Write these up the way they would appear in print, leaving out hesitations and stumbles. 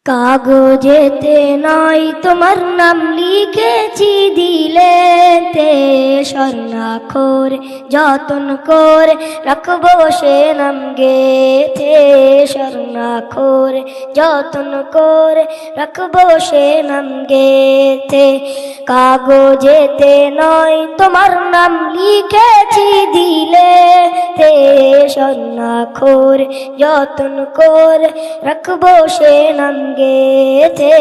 কাগজেতে নয় তোমার নাম লিখেছি দিলেতে, স্বর্ণাক্ষর যতন করে রাখবো সে নাম গেথে। স্বর্ণাক্ষর যতন করে রাখবো সে নাম গেথে। কাগজেতে নয় তোমার নাম লিখেছি দিলেতে, স্বর্ণাক্ষর যতন করে রাখবো সে নাম গেথে।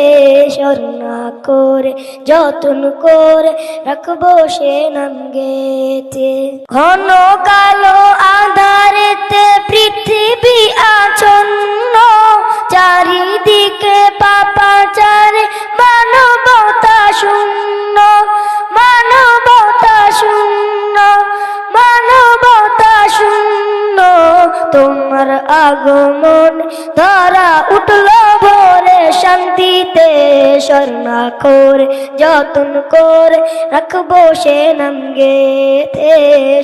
স্বর্ণাক্ষর যতন করে রাখবো সে নাম গেথে। ঘন কালো আঁধারেতে পৃথিবী আচ্ছন্ন, চারিদিকে পাপাচারে মানবতা শূন্য, মানবতা শূন্য, মানবতা শূন্য। তোমার আগমন ধরা উঠল ভোরে শান্তিতে, স্বর্ণাক্ষর যতন করে রাখবো সে নাম গেথে।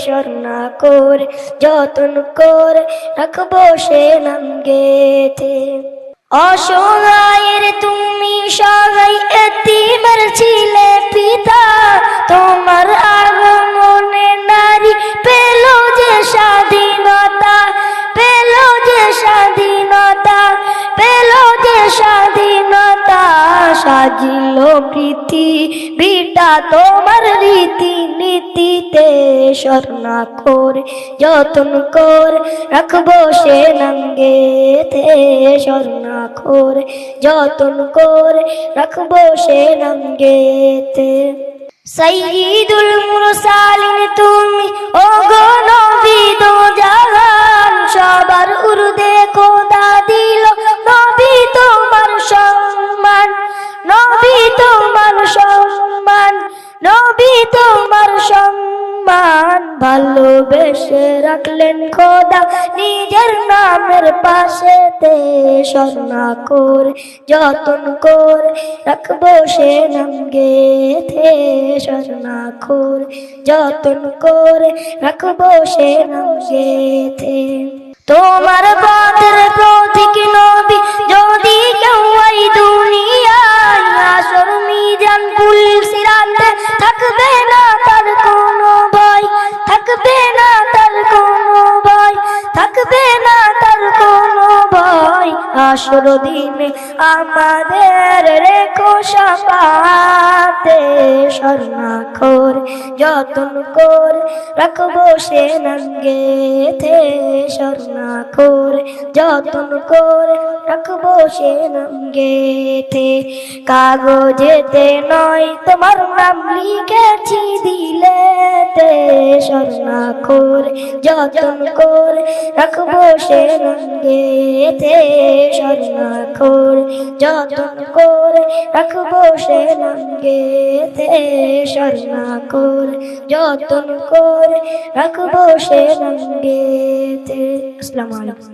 স্বর্ণাক্ষর যতন করে রাখবো সে নাম গেথে। অসহায়ের তুমি সহায় এতিমের ছিলে পিতা, তোমার আগমনে নারী পেল যে স্বাধীনতা, পেল যে স্বাধীনতা, পেল যে স্বাধীনতা। সাজিল পৃথিবীটা তোমার রীতি নীতিতে, স্বর্ণাক্ষর যতন করে রাখবো সে নাম গেথে। স্বর্ণাক্ষর যতন করে রাখবো সে নাম গেথে। সাইয়্যিদুল মুরসালিন তুমি ওগো নবী দো জাহান, সবার উর্দে খোদা দিল নবী তোমার সম্মান, নবী তোমার সম্মান, নবী তোমার সম্মান। ভালোবেসে রাখলেন খোদা নিজের নামের পাশেতে, স্বর্ণাক্ষর যতন করে রাখবো সে নাম গেথে। স্বর্ণাক্ষর যতন করে রাখবো সে নাম গেথে। তোমার পথের প্রতীক নবী যদি কেউ এই দুনিয়ায়, আসর মিজান পুল সিরাতে থাকবে না তার কোনো ভয়, থাকবে না তার কোনো ভয়, থাকবে না তার কোনো ভয়। আসর দিনে আমাদের রেখো সাফাতে, স্বর্ণাক্ষর যতন করে রাখবো সে নাম গেথে। স্বর্ণাক্ষর যতন করে রাখবো সে নাম গেথে। কাগজেতে নয় তোমার নাম লিখেছি দিলেতে, স্বর্ণাক্ষর যতন করে রাখবো সে নাম গেথে। স্বর্ণাক্ষর যতন করে রাখবো সে নাম গেথে। স্বর্ণাক্ষর যতন করে রাখবো সে নাম গেথে। আসসালামু আলাইকুম।